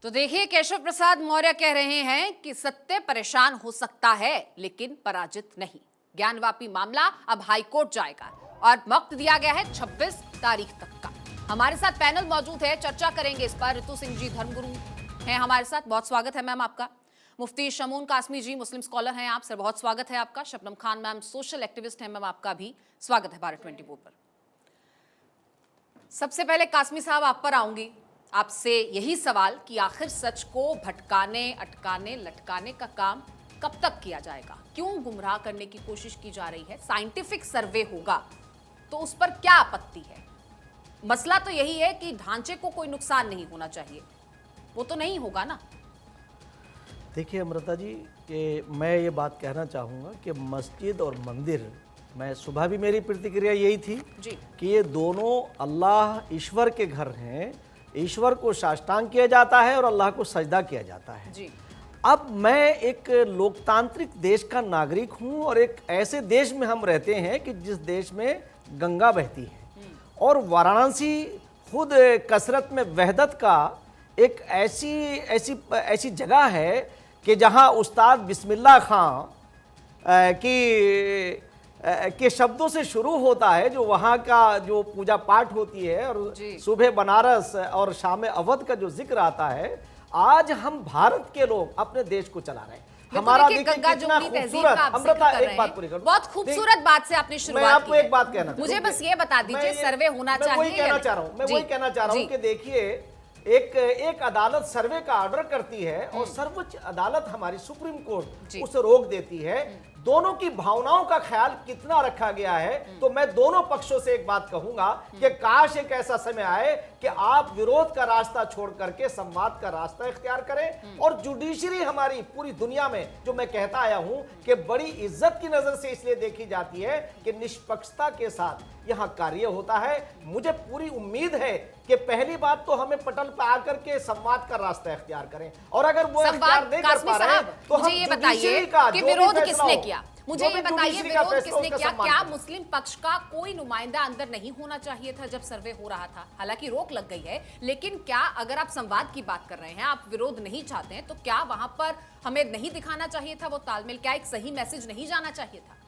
तो देखिए, केशव प्रसाद मौर्य कह रहे हैं कि सत्य परेशान हो सकता है लेकिन पराजित नहीं। ज्ञानवापी मामला अब हाईकोर्ट जाएगा और वक्त दिया गया है 26 तारीख तक का। हमारे साथ पैनल मौजूद है, चर्चा करेंगे इस पर। ऋतु सिंह जी धर्मगुरु हैं हमारे साथ, बहुत स्वागत है मैम आपका। मुफ्ती शमून कासमी जी मुस्लिम स्कॉलर हैं आप सर, बहुत स्वागत है आपका। Shabnam Khan ma'am social activist हैं मैम, आपका भी स्वागत है भारत 24 पर। सबसे पहले कासमी साहब आप पर आऊंगी, आपसे यही सवाल कि आखिर सच को भटकाने, अटकाने, लटकाने का काम कब तक किया जाएगा? क्यों गुमराह करने की कोशिश की जा रही है? साइंटिफिक सर्वे होगा तो उस पर क्या आपत्ति है? मसला तो यही है कि ढांचे को कोई नुकसान नहीं होना चाहिए, वो तो नहीं होगा ना। देखिए अमृता जी, कि मैं ये बात कहना चाहूँगा कि मस्जिद और मंदिर, मैं सुबह भी मेरी प्रतिक्रिया यही थी जी। कि ये दोनों अल्लाह ईश्वर के घर हैं। ईश्वर को साष्टांग किया जाता है और अल्लाह को सजदा किया जाता है जी। अब मैं एक लोकतांत्रिक देश का नागरिक हूँ और एक ऐसे देश में हम रहते हैं कि जिस देश में गंगा बहती है और वाराणसी खुद कसरत में वहदत का एक ऐसी ऐसी ऐसी जगह है कि जहाँ उस्ताद बिस्मिल्लाह खां के शब्दों से शुरू होता है, जो वहाँ का जो पूजा पाठ होती है और सुबह बनारस और शाम अवध का जो जिक्र आता है। आज हम भारत के लोग अपने देश को चला रहे हैं। हमारा देखिए कितना खूबसूरत, अमृता एक बात पूरी करूं, बहुत खूबसूरत बात से आपने शुरुआत की। मैं आपको एक बात कहना, मुझे बस ये बता दीजिए सर्वे होना चाहिए। मैं वही कहना चाह रहा हूँ कि देखिए एक अदालत सर्वे का ऑर्डर करती है और सर्वोच्च अदालत हमारी सुप्रीम कोर्ट उसे रोक देती है। दोनों की भावनाओं का ख्याल कितना रखा गया है। तो मैं दोनों पक्षों से एक बात कहूंगा कि काश एक ऐसा समय आए कि आप विरोध का रास्ता छोड़ करके संवाद का रास्ता इख्तियार करें। और जुडिशरी हमारी पूरी दुनिया में, जो मैं कहता आया हूं कि बड़ी इज्जत की नजर से इसलिए देखी जाती है कि निष्पक्षता के साथ यहां कार्य होता है। मुझे पूरी उम्मीद है कि पहली बात तो हमें पटल पर आकर के संवाद का रास्ता इख्तियार करें, और अगर वो इख्तियार नहीं कर पा रहे तो मुझे ये बताइए कि विरोध किसने किया? मुझे ये बताइए विरोध किसने किया? क्या मुस्लिम पक्ष का कोई नुमाइंदा अंदर नहीं होना चाहिए था जब सर्वे हो रहा था? हालांकि रोक लग गई है, लेकिन क्या अगर आप संवाद की बात कर रहे हैं, आप विरोध नहीं चाहते हैं, तो क्या वहां पर हमें नहीं दिखाना चाहिए था वो तालमेल? क्या एक सही मैसेज नहीं जाना चाहिए था?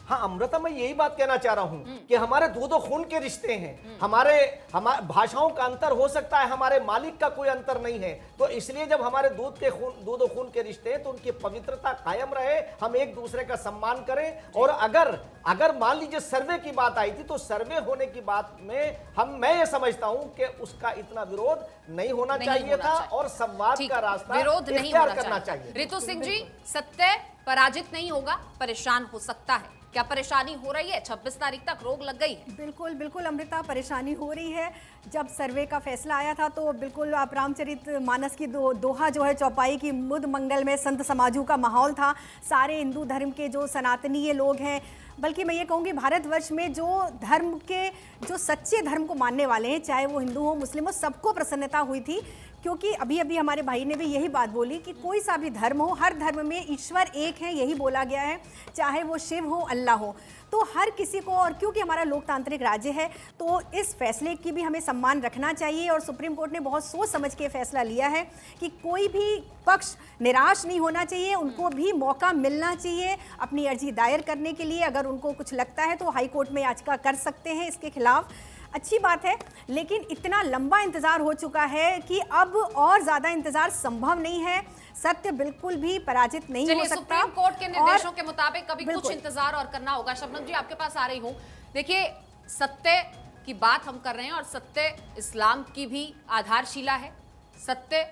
हाँ अमृता, मैं यही बात कहना चाह रहा हूं कि हमारे दूध और खून के रिश्ते हैं। हमारे भाषाओं का अंतर हो सकता है, हमारे मालिक का कोई अंतर नहीं है। तो इसलिए जब हमारे दूध और खून के रिश्ते हैं तो उनकी पवित्रता कायम रहे, हम एक दूसरे का सम्मान करें। और अगर मान लीजिए सर्वे की बात आई थी तो सर्वे होने की बात में मैं ये समझता हूं कि उसका इतना विरोध नहीं होना चाहिए था और संवाद का रास्ता विरोध नहीं करना चाहिए। ऋतु सिंह जी, सत्य पराजित नहीं होगा, परेशान हो सकता है। क्या परेशानी हो रही है? 26 तारीख तक रोक लग गई है। बिल्कुल बिल्कुल अमृता, परेशानी हो रही है। जब सर्वे का फैसला आया था तो बिल्कुल आप रामचरित मानस की दोहा जो है, चौपाई की मुद मंगल में संत समाजों का माहौल था। सारे हिंदू धर्म के जो सनातनीय लोग हैं, बल्कि मैं ये कहूँगी भारतवर्ष में जो सच्चे धर्म को मानने वाले हैं, चाहे वो हिंदू हो मुस्लिम हो, सबको प्रसन्नता हुई थी। क्योंकि अभी अभी हमारे भाई ने भी यही बात बोली कि कोई सा भी धर्म हो, हर धर्म में ईश्वर एक है, यही बोला गया है। चाहे वो शिव हो, अल्लाह हो, तो हर किसी को, और क्योंकि हमारा लोकतांत्रिक राज्य है तो इस फैसले की भी हमें सम्मान रखना चाहिए। और सुप्रीम कोर्ट ने बहुत सोच समझ के फैसला लिया है कि कोई भी पक्ष निराश नहीं होना चाहिए, उनको भी मौका मिलना चाहिए अपनी अर्जी दायर करने के लिए। अगर उनको कुछ लगता है तो हाई कोर्ट में याचिका कर सकते हैं इसके खिलाफ, अच्छी बात है। लेकिन इतना लंबा इंतजार हो चुका है कि अब और ज्यादा इंतजार संभव नहीं है। सत्य बिल्कुल भी पराजित नहीं हो सकता। सुप्रीम कोर्ट के निर्देशों के मुताबिक कभी कुछ इंतजार और करना होगा। शबनम जी, आपके पास आ रही हूं। देखिए, सत्य की बात हम कर रहे हैं और सत्य इस्लाम की भी आधारशिला है, सत्य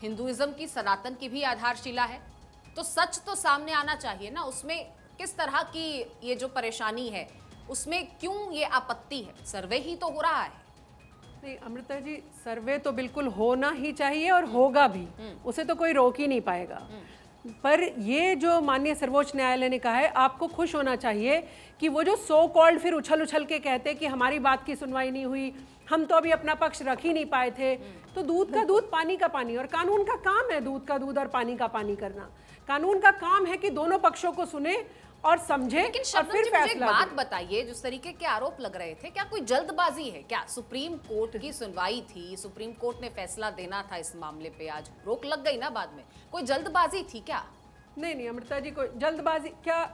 हिंदुइज्म की, सनातन की भी आधारशिला है। तो सच तो सामने आना चाहिए ना। उसमें किस तरह की ये जो परेशानी है, उसमें क्यों ये आपत्ति है? सर्वे ही तो हो रहा है। नहीं अमृता जी, सर्वे तो बिल्कुल होना ही चाहिए और होगा भी, उसे तो कोई रोक ही नहीं पाएगा। पर ये जो माननीय सर्वोच्च न्यायालय ने कहा है, आपको खुश होना चाहिए कि वो जो सो कॉल्ड फिर उछल उछल के कहते कि हमारी बात की सुनवाई नहीं हुई, हम तो अभी अपना पक्ष रख ही नहीं पाए थे। तो दूध का दूध, पानी का पानी, और कानून का काम है दूध का दूध और पानी का पानी करना। कानून का काम है कि दोनों पक्षों को सुने और समझे लेकिन और शबनम फिर जी, मुझे एक फैसला बात दें। बताइए, जिस तरीके के आरोप लग रहे थे, क्या कोई जल्दबाजी है? क्या सुप्रीम कोर्ट की सुनवाई थी, सुप्रीम कोर्ट ने फैसला देना था इस मामले पे, आज रोक लग गई ना बाद में, कोई जल्दबाजी थी क्या? नहीं अमृता जी, कोई जल्दबाजी क्या?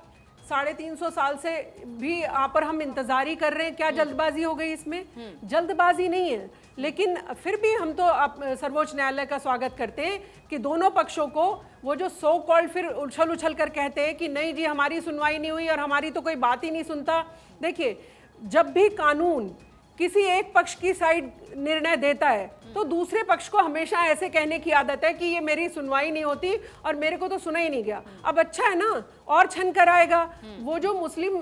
350 साल से भी आप और हम इंतजार ही कर रहे हैं, क्या जल्दबाजी हो गई इसमें? जल्दबाजी नहीं है, लेकिन फिर भी हम तो सर्वोच्च न्यायालय का स्वागत करते हैं कि दोनों पक्षों को, वो जो सो कॉल्ड फिर उछल उछल कर कहते हैं कि नहीं जी हमारी सुनवाई नहीं हुई और हमारी तो कोई बात ही नहीं सुनता। देखिए, जब भी कानून किसी एक पक्ष की साइड निर्णय देता है तो दूसरे पक्ष को हमेशा ऐसे कहने की आदत है कि ये मेरी सुनवाई नहीं होती और मेरे को तो सुना ही नहीं गया। अब अच्छा है ना, और छन कराएगा। वो जो मुस्लिम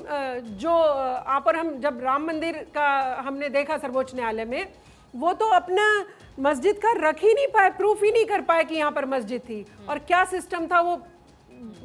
जो आप और हम जब राम मंदिर का हमने देखा सर्वोच्च न्यायालय में, वो तो अपना मस्जिद का रख ही नहीं पाए, प्रूफ ही नहीं कर पाए कि यहाँ पर मस्जिद थी और क्या सिस्टम था, वो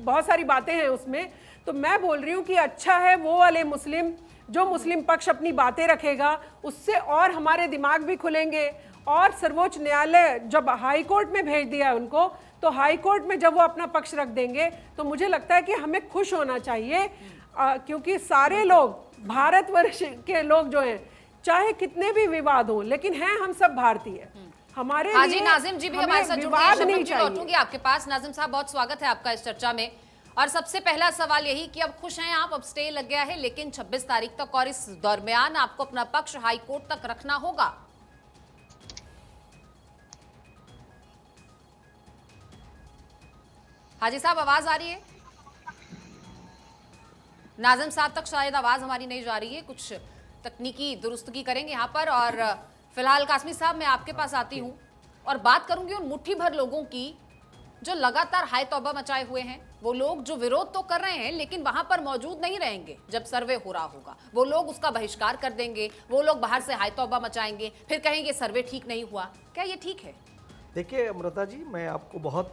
बहुत सारी बातें हैं उसमें। तो मैं बोल रही हूँ कि अच्छा है वो वाले मुस्लिम, जो मुस्लिम पक्ष अपनी बातें रखेगा, उससे और हमारे दिमाग भी खुलेंगे। और सर्वोच्च न्यायालय जब हाई कोर्ट में भेज दिया उनको, तो हाई कोर्ट में जब वो अपना पक्ष रख देंगे तो मुझे लगता है कि हमें खुश होना चाहिए, क्योंकि सारे लोग, भारतवर्ष के लोग जो हैं, चाहे कितने भी विवाद हो, लेकिन हैं हम सब भारतीय। हमारे हाजी लिए नाजिम जी भी हमारे साथ जुड़ गए हैं। विवाद शबनम नहीं जी, चाहिए। लौटूंगी आपके पास। नाजिम साहब, बहुत स्वागत है आपका इस चर्चा में। और सबसे पहला सवाल यही कि अब खुश हैं आप, अब स्टे लग गया है, लेकिन 26 तारीख तक और इस दरमियान आपको अपना पक्ष हाई कोर्ट तक रखना होगा। हाजी साहब, आवाज आ रही है? नाजिम साहब तक शायद आवाज हमारी नहीं जा रही है, कुछ तकनीकी दुरुस्तगी करेंगे यहाँ पर। और फिलहाल कासमी साहब, मैं आपके पास आती हूँ और बात करूंगी उन मुट्ठी भर लोगों की जो लगातार हाय तौबा मचाए हुए हैं। वो लोग जो विरोध तो कर रहे हैं लेकिन वहां पर मौजूद नहीं रहेंगे जब सर्वे हो रहा होगा। वो लोग उसका बहिष्कार कर देंगे, वो लोग बाहर से हाय तौबा मचाएंगे, फिर कहेंगे सर्वे ठीक नहीं हुआ। क्या ये ठीक है? देखिए अमृता जी, मैं आपको बहुत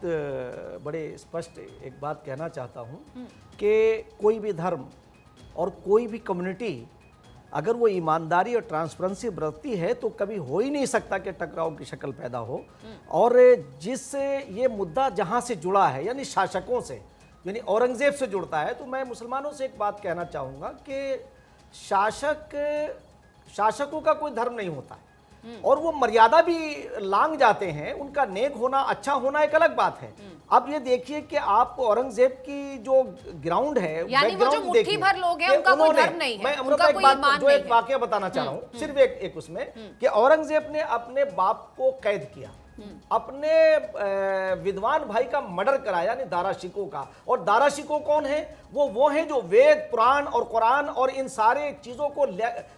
बड़े स्पष्ट एक बात कहना चाहता हूँ कि कोई भी धर्म और कोई भी कम्युनिटी अगर वो ईमानदारी और ट्रांसपेरेंसी बरतती है तो कभी हो ही नहीं सकता कि टकराव की शक्ल पैदा हो। और जिस ये मुद्दा जहाँ से जुड़ा है, यानी शासकों से, यानी औरंगजेब से जुड़ता है, तो मैं मुसलमानों से एक बात कहना चाहूँगा कि शासकों का कोई धर्म नहीं होता है और वो मर्यादा भी लांघ जाते हैं। उनका नेक होना, अच्छा होना एक अलग बात है। अब ये देखिए कि आप औरंगजेब की जो ग्राउंड है, यानी वो जो मुट्ठी भर लोग हैं, उनका कोई धर्म नहीं है, मैं उनका कोई ईमान नहीं है। एक वाकया बताना चाह रहा हूँ, सिर्फ एक उसमें कि औरंगजेब ने अपने बाप को कैद किया, अपने विद्वान भाई का मर्डर कराया, यानी दारा शिकोह का। और दारा शिकोह कौन है? वो हैं जो वेद, पुराण और कुरान और इन सारे चीजों को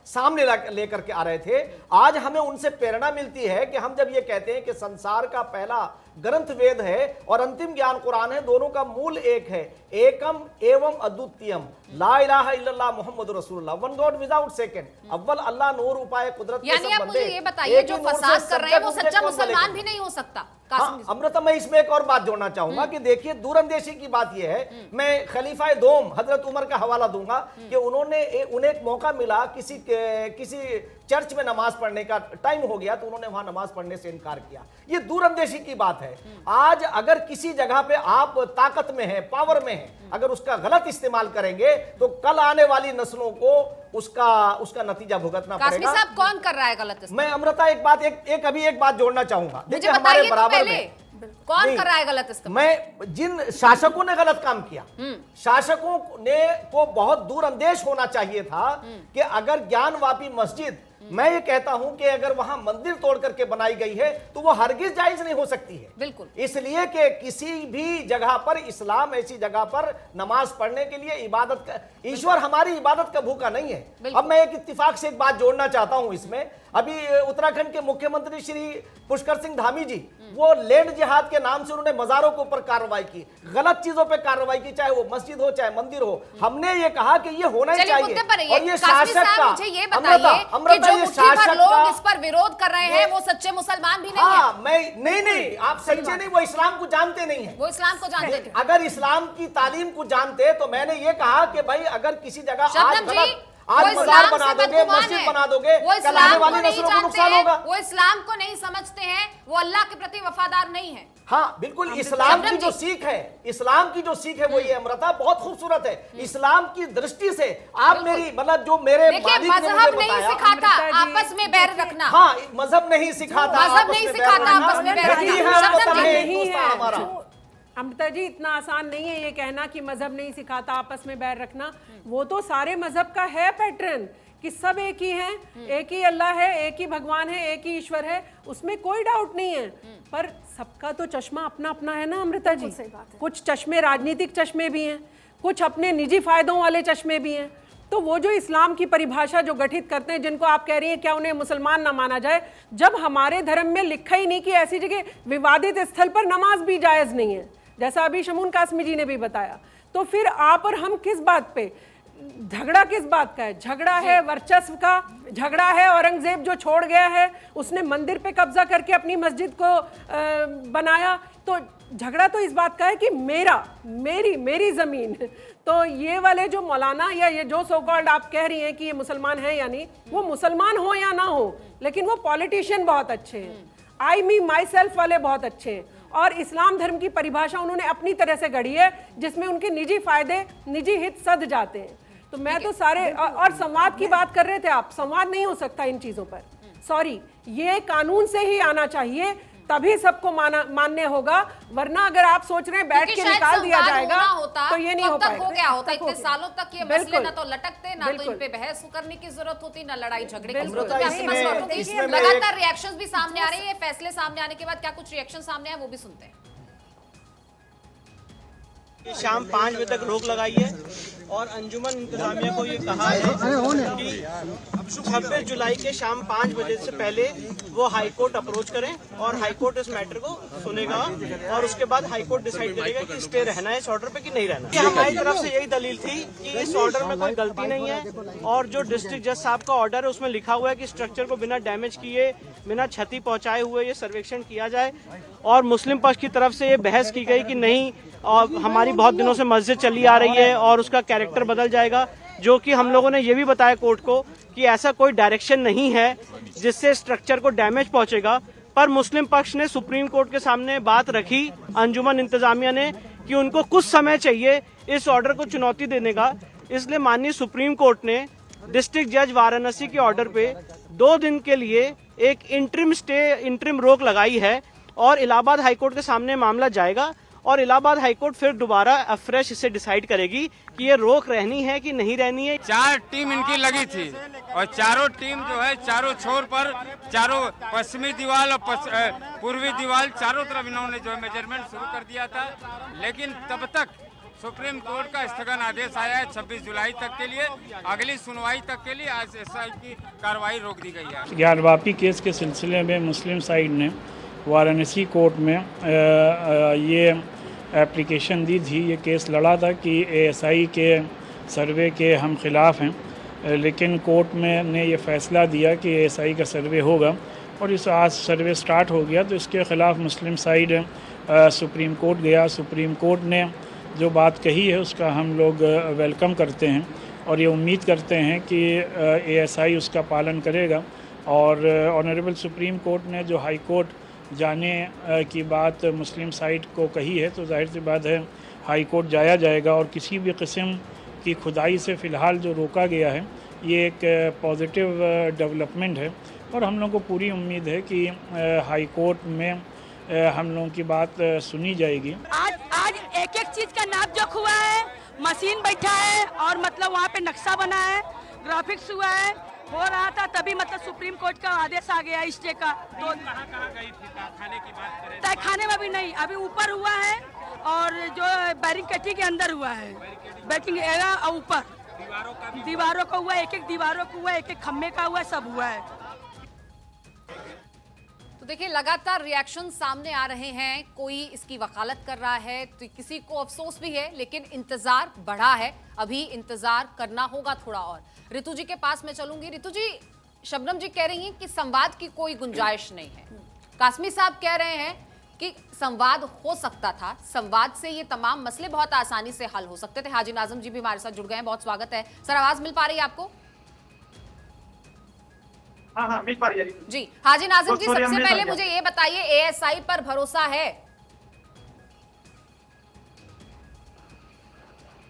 सामने लेकर के आ रहे थे। आज हमें उनसे प्रेरणा मिलती है कि हम जब ये कहते हैं कि संसार का पहला ग्रंथ वेद है और अंतिम ज्ञान कुरान है, दोनों का मूल एक है, एकम एवं अद्वितीयम, ला इलाहा इल्लल्लाह मुहम्मद रसूलुल्लाह, वन गॉड विदाउट सेकंड, अव्वल अल्लाह, नूर उपाय कुदरत के यानी सब आप मुझे बंदे, ये बताइए, एक जो ही नूर से फसाद कर रहे हैं वो सच्चा सच्चा कौन मुसलमान बनेगा? भी नहीं हो सकता। हाँ, अमृता, मैं इसमें एक और बात जोड़ना चाहूंगा कि देखिए, दूरअंदेशी की बात यह है, मैं खलीफा दोम हजरत उमर का हवाला दूंगा कि उन्हें एक मौका मिला, किसी चर्च में नमाज पढ़ने का टाइम हो गया तो उन्होंने वहां नमाज पढ़ने से इनकार किया। ये दूरअंदेशी की बात है। आज अगर किसी जगह पे आप ताकत में हैं, पावर में हैं, अगर उसका गलत इस्तेमाल करेंगे तो कल आने वाली नस्लों को उसका नतीजा भुगतना कासमी पड़ेगा। साहब, कौन कर रहा है गलत इस्तेमाल? मैं अमृता एक बात जोड़ना चाहूंगा। मुझे देखिए, बताइए हमारे तो बराबर पहले, में कौन कर रहा है गलत इस्तेमाल? मैं जिन शासकों ने गलत काम किया, शासकों ने को बहुत दूरअंदेश होना चाहिए था कि अगर ज्ञानवापी मस्जिद, मैं ये कहता हूं कि अगर वहां मंदिर तोड़ करके बनाई गई है तो वो हरगिज जायज नहीं हो सकती है। बिल्कुल, इसलिए कि किसी भी जगह पर इस्लाम ऐसी जगह पर नमाज पढ़ने के लिए इबादत का, ईश्वर हमारी इबादत का भूखा नहीं है। अब मैं एक इत्तिफाक से एक बात जोड़ना चाहता हूं इसमें। अभी उत्तराखंड के मुख्यमंत्री श्री पुष्कर सिंह धामी जी, वो लैंड जिहाद के नाम से उन्होंने मजारों के ऊपर कार्रवाई की, गलत चीजों पे कार्रवाई की, चाहे वो मस्जिद हो चाहे मंदिर हो। हमने ये कहा कि ये होना ही चाहिए। और ये शासक का, मुझे ये बताइए कि जो मुट्ठी भर लोग इस पर विरोध कर रहे हैं वो सच्चे मुसलमान भी नहीं है? मैं नहीं, आप सच्चे नहीं, वो इस्लाम को जानते नहीं है। वो इस्लाम को जानते नहीं। अगर इस्लाम की तालीम को जानते तो मैंने ये कहा कि भाई अगर किसी जगह शबनम जी, आज वो मजार इस्लाम बना से दोगे, बदगुमान मस्जिद है। बना दोगे, वो कल इस्लाम आने को वाली नहीं नस्लों को जानते नुकसान हैं, होगा। वो इस्लाम को नहीं समझते हैं, वो अल्लाह के प्रति वफादार नहीं है। हाँ बिल्कुल, इस्लाम की जो सीख है, इस्लाम की जो सीख है वो ये अमृता बहुत खूबसूरत है। इस्लाम की दृष्टि से आप मेरी मतलब जो मेरे देखिए, मालिक ने मुझे मजहब नहीं बताया, सिखाता अमृता जी, आपस में बैर रखना। हाँ मजहब नहीं सिखाता, मजहब आपस नहीं में बैर सिखाता रखना। आपस में बैर नहीं रखना। है, शब्द वतन नहीं है, नहीं हिंदुस्तान है। हमारा। अमृता जी, इतना आसान नहीं है ये कहना कि मजहब नहीं सिखाता आपस में बैर रखना। वो तो सारे मजहब का है पैटर्न कि सब एक ही हैं, एक ही अल्लाह है, एक ही भगवान है, एक ही ईश्वर है, उसमें कोई डाउट नहीं है। पर सबका तो चश्मा अपना अपना है ना अमृता जी। सही बात है। कुछ चश्मे राजनीतिक चश्मे भी हैं, कुछ अपने निजी फायदों वाले चश्मे भी हैं। तो वो जो इस्लाम की परिभाषा जो गठित करते हैं, जिनको आप कह रही हैं क्या उन्हें मुसलमान ना माना जाए, जब हमारे धर्म में लिखा ही नहीं कि ऐसी जगह विवादित स्थल पर नमाज भी जायज़ नहीं है, जैसा अभी शमून कासमी जी ने भी बताया, तो फिर आप और हम किस बात पे, झगड़ा किस बात का है? झगड़ा है वर्चस्व का, झगड़ा है औरंगजेब जो छोड़ गया है, उसने मंदिर पे कब्जा करके अपनी मस्जिद को बनाया, तो झगड़ा तो इस बात का है कि मेरी जमीन। तो ये वाले जो मौलाना या ये जो सो कॉल्ड आप कह रही हैं कि ये मुसलमान है या नहीं, वो मुसलमान हो या ना हो, लेकिन वो पॉलिटिशियन बहुत अच्छे हैं, आई मी माई सेल्फ वाले बहुत अच्छे हैं, और इस्लाम धर्म की परिभाषा उन्होंने अपनी तरह से गढ़ी है जिसमें उनके निजी फायदे, निजी हित सध जाते हैं। तो मैं तो सारे और संवाद की बात कर रहे थे आप, संवाद नहीं हो सकता इन चीजों पर, सॉरी, ये कानून से ही आना चाहिए, तभी सबको मान्य होगा, वरना अगर आप सोच रहे हैं बैठ के निकाल दिया जाएगा तो ये नहीं हो पाएगा। हो गया होता, इतने सालों तक ये मसले ना तो लटकते, ना तो बिल्कुल। इन पे बहस करने की जरूरत होती, ना लड़ाई झगड़े की बिल्कुल। जरूरत इसमें होती। मैं लगातार रिएक्शंस भी सामने आ रही है, फैसले सामने आने के बाद क्या कुछ रिएक्शन सामने आए वो भी सुनते हैं। शाम 5 बजे तक रोक लगाई है और अंजुमन इंतजामिया को ये कहा है कि 26 जुलाई के शाम 5 बजे से पहले वो हाई कोर्ट अप्रोच करें और हाई कोर्ट इस मैटर को सुनेगा और उसके बाद हाई कोर्ट डिसाइड करेगा कि स्टे रहना है इस ऑर्डर पे कि नहीं रहना है। हमारी तरफ से यही दलील थी कि इस ऑर्डर में कोई गलती नहीं है और जो डिस्ट्रिक्ट जज साहब का ऑर्डर है उसमें लिखा हुआ है कि स्ट्रक्चर को बिना डैमेज किए, बिना क्षति पहुंचाए हुए ये सर्वेक्षण किया जाए। और मुस्लिम पक्ष की तरफ से ये बहस की गई कि नहीं, और हमारी बहुत दिनों से मस्जिद चली आ रही है और उसका कैरेक्टर बदल जाएगा, जो कि हम लोगों ने ये भी बताया कोर्ट को कि ऐसा कोई डायरेक्शन नहीं है जिससे स्ट्रक्चर को डैमेज पहुंचेगा। पर मुस्लिम पक्ष ने सुप्रीम कोर्ट के सामने बात रखी, अंजुमन इंतजामिया ने, कि उनको कुछ समय चाहिए इस ऑर्डर को चुनौती देने का। इसलिए माननीय सुप्रीम कोर्ट ने डिस्ट्रिक्ट जज वाराणसी के ऑर्डर पे 2 दिन के लिए एक इंटरिम रोक लगाई है और इलाहाबाद हाईकोर्ट के सामने मामला जाएगा और इलाहाबाद हाईकोर्ट फिर दोबारा अफ्रेश इसे डिसाइड करेगी कि ये रोक रहनी है कि नहीं रहनी है। 4 टीम इनकी लगी थी और चारों टीम जो है चारों छोर पर, चारों पश्चिमी दीवार और पूर्वी दीवार, चारों तरफ इन्होंने जो है मेजरमेंट शुरू कर दिया था। लेकिन तब तक सुप्रीम कोर्ट का स्थगन आदेश आया है 26 जुलाई तक के लिए, अगली सुनवाई तक के लिए आज एसआई की कार्रवाई रोक दी गई है। ज्ञानवापी केस के सिलसिले में मुस्लिम साइड ने वाराणसी कोर्ट में ये एप्लीकेशन दी थी, ये केस लड़ा था कि एएसआई के सर्वे के हम खिलाफ़ हैं, लेकिन कोर्ट में ने ये फ़ैसला दिया कि एएसआई का सर्वे होगा और इस आज सर्वे स्टार्ट हो गया। तो इसके ख़िलाफ़ मुस्लिम साइड सुप्रीम कोर्ट गया। सुप्रीम कोर्ट ने जो बात कही है उसका हम लोग वेलकम करते हैं और ये उम्मीद करते हैं कि एएसआई उसका पालन करेगा। और ऑनरेबल सुप्रीम कोर्ट ने जो हाई कोर्ट जाने की बात मुस्लिम साइड को कही है, तो जाहिर सी बात है हाई कोर्ट जाया जाएगा और किसी भी किस्म की खुदाई से फ़िलहाल जो रोका गया है ये एक पॉजिटिव डेवलपमेंट है और हम लोगों को पूरी उम्मीद है कि हाई कोर्ट में हम लोगों की बात सुनी जाएगी। आज एक चीज़ का नाप जोख हुआ है, मशीन बैठा है और मतलब वहाँ पे नक्शा बना है, ग्राफिक्स हुआ है, हो रहा था, तभी मतलब सुप्रीम कोर्ट का आदेश आ गया स्टे का। तो कहाँ गई थी तहखाने की बात करें? तहखाने में भी नहीं, अभी ऊपर हुआ है और जो बैरिकेटी के अंदर हुआ है, बैटिंग एरिया और ऊपर दीवारों का हुआ, एक दीवारों का हुआ, एक खम्भे का हुआ, सब हुआ है। तो देखिए लगातार रिएक्शन सामने आ रहे हैं, कोई इसकी वकालत कर रहा है तो किसी को अफसोस भी है, लेकिन इंतजार बढ़ा है, अभी इंतजार करना होगा थोड़ा और। ऋतु जी के पास मैं चलूंगी। ऋतु जी, शबनम जी कह रही हैं कि संवाद की कोई गुंजाइश नहीं है, कासमी साहब कह रहे हैं कि संवाद हो सकता था, संवाद से ये तमाम मसले बहुत आसानी से हल हो सकते थे। हाजी नाज़िम जी भी हमारे साथ जुड़ गए हैं, बहुत स्वागत है सर। आवाज मिल पा रही है आपको? हाँ मिल पा रही है जी। हाजी नाजिम जी, सॉरी, सबसे हमने पहले समझा। मुझे ये बताइए, एएसआई पर भरोसा है?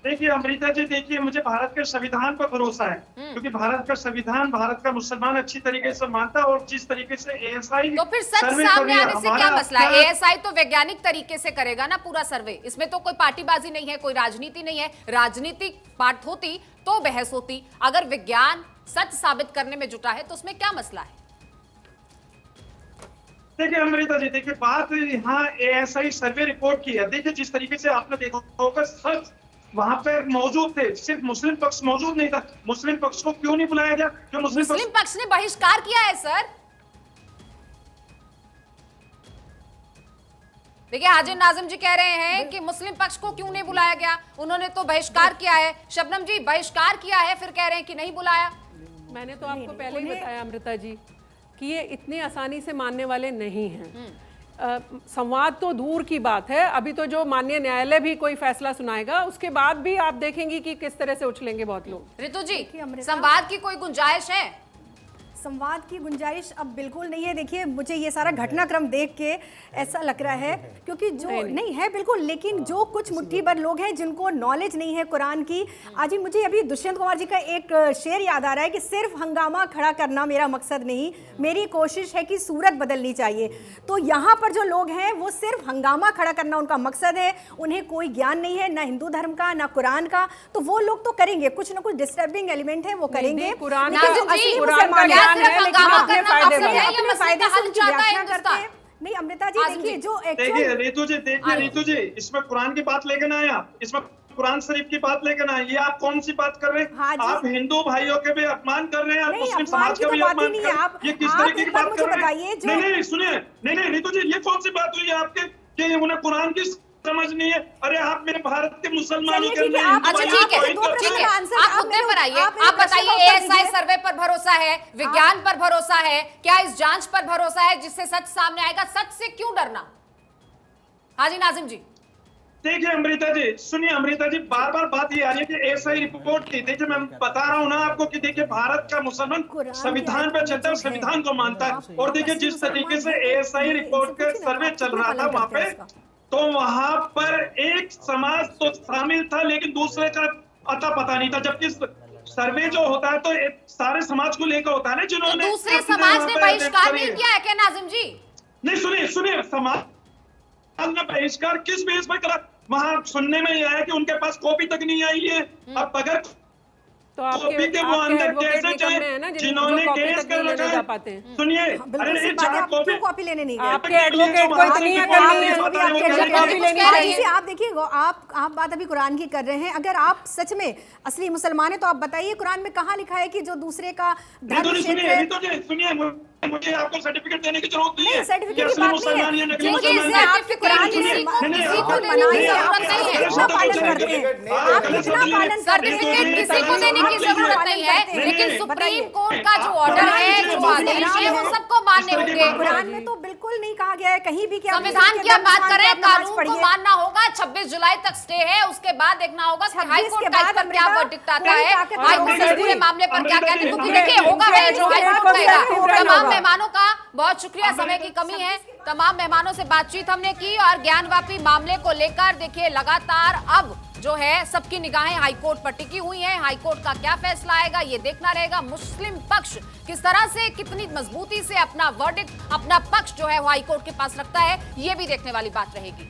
देखिए अमृता जी, देखिए मुझे भारत के संविधान पर भरोसा है, क्योंकि भारत का संविधान भारत का मुसलमान अच्छी तरीके से मानता है, और जिस तरीके से एएसआई तो फिर सच सामने आने से क्या मसला है? एएसआई तो वैज्ञानिक तरीके से करेगा ना पूरा सर्वे, इसमें तो कोई पार्टीबाजी नहीं है, कोई राजनीति नहीं है। राजनीतिक पार्ट होती तो बहस होती, अगर विज्ञान सच साबित करने में जुटा है तो उसमें क्या मसला है? देखिए अमृता जी, देखिए बात यहाँ एएसआई सर्वे रिपोर्ट की है। देखिए जिस तरीके से आपने देखा होगा, सच वहां पे मौजूद थे, सिर्फ मुस्लिम पक्ष मौजूद नहीं था। मुस्लिम पक्ष को क्यों नहीं बुलाया गया? जो मुस्लिम पक्ष ने बहिष्कार किया है सर। देखिए हाजी नाजिम जी कह रहे हैं कि मुस्लिम पक्ष को क्यों नहीं बुलाया गया, उन्होंने तो बहिष्कार किया है। शबनम जी, बहिष्कार किया है, फिर कह रहे हैं कि नहीं बुलाया। मैंने तो आपको पहले ही बताया अमृता जी कि ये इतने आसानी से मानने वाले नहीं हैं। संवाद तो दूर की बात है, अभी तो जो माननीय न्यायालय भी कोई फैसला सुनाएगा उसके बाद भी आप देखेंगी कि किस तरह से उछलेंगे बहुत लोग। ऋतु जी, संवाद की कोई गुंजाइश है? संवाद की गुंजाइश अब बिल्कुल नहीं है। देखिए मुझे ये सारा घटनाक्रम देख के ऐसा लग रहा है, क्योंकि जो नहीं है बिल्कुल, लेकिन जो कुछ मुट्ठी भर लोग हैं जिनको नॉलेज नहीं है कुरान की। आज ही मुझे अभी दुष्यंत कुमार जी का एक शेर याद आ रहा है कि सिर्फ हंगामा खड़ा करना मेरा मकसद नहीं, मेरी कोशिश है कि सूरत बदलनी चाहिए। तो यहाँ पर जो लोग हैं वो सिर्फ हंगामा खड़ा करना उनका मकसद है, उन्हें कोई ज्ञान नहीं है, ना हिंदू धर्म का ना कुरान का। तो वो लोग तो करेंगे, कुछ ना कुछ डिस्टर्बिंग एलिमेंट है वो करेंगे। कुरान लेकिन जो असली मुसलमान हैं, नहीं अमृता जी, देखिए जो देखिए रितु जी, इसमें कुरान की बात लेकर आए आप, इसमें कुरान शरीफ की बात लेकर आए। ये आप कौन सी बात कर रहे हैं? आप हिंदू भाइयों के भी अपमान कर रहे हैं, आप मुस्लिम समाज का भी अपमान कर रहे हैं। ये किस तरीके की बात कर रहे हैं? नहीं सुनिए, नहीं रितु जी, ये कौन सी बात हुई है आपके कि उन्हें कुरान की समझ नहीं है? अरे आप मेरे भारत के मुसलमान ही करने हैं। अच्छा ठीक है, आप मुद्दे पर आइए। आप बताइए, एएसआई सर्वे पर भरोसा है, विज्ञान पर भरोसा है, क्या इस जांच पर भरोसा है जिससे सच सामने आएगा? सच से क्यों डरना? हाजी नाजिम जी। देखिए अमृता जी, सुनिए अमृता जी, बार बार बात ये आ रही है कि एएसआई रिपोर्ट की। देखिए मैं बता रहा हूँ ना आपको कि देखिए भारत का मुसलमान संविधान पर चलता है, संविधान को मानता है। और देखिए जिस तरीके से एएसआई रिपोर्ट का सर्वे चल रहा था वहां पे, तो वहां पर एक समाज तो शामिल था लेकिन दूसरे का अता पता नहीं था। जबकि सर्वे जो होता है तो सारे समाज को लेकर होता है ना, जिन्होंने तो दूसरे समाज ने बहिष्कार नहीं किया है क्या नाजिम जी? नहीं सुनिए, समाज ने बहिष्कार किस बेस पर करा? वहां सुनने में यह है कि उनके पास कॉपी तक नहीं आई है। अब अगर तो आपके एडवोकेट भी कम है ना, जिन्होंने केस कर रखा है। सुनिए, अरे क्यों कॉपी लेने नहीं गए? आपके एडवोकेट को इतनी अकल नहीं है, कॉपी लेनी चाहिए। आप देखिए, आप बात अभी कुरान की कर रहे हैं। अगर आप सच में असली मुसलमान है तो आप बताइए कुरान में कहाँ लिखा है कि जो दूसरे का धर्म सुनिए, मुझे आपको सर्टिफिकेट देने की जरूरत नहीं है। सर्टिफिकेट की बात नहीं है, आपके कुरान किसी को देने की जरूरत नहीं है। सर्टिफिकेट किसी को देने की जरूरत नहीं है, लेकिन सुप्रीम कोर्ट का जो ऑर्डर है, जो आदेश है, वो सबको मानने होंगे। कुरान में तो बिल्कुल नहीं कहा गया है कहीं भी कि संविधान की आप बात करें, कानून को मानना होगा। 26 जुलाई तक स्टे है, उसके बाद देखना होगा कि हाई कोर्ट का इस पर क्या वर्डिक्ट आता है, हाई कोर्ट इस पूरे मामले पर क्या कहते हैं। क्योंकि देखिए होगा है जो हाई कोर्ट कहेगा। तमाम मेहमानों का बहुत शुक्रिया, समय की कमी है। तमाम मेहमानों से बातचीत हमने की और ज्ञानवापी मामले को लेकर देखिए लगातार अब जो है सबकी निगाहें हाईकोर्ट पर टिकी हुई हैं। हाईकोर्ट का क्या फैसला आएगा ये देखना रहेगा। मुस्लिम पक्ष किस तरह से, कितनी मजबूती से अपना वर्डिक्ट, अपना पक्ष जो है वो हाईकोर्ट के पास रखता है, ये भी देखने वाली बात रहेगी।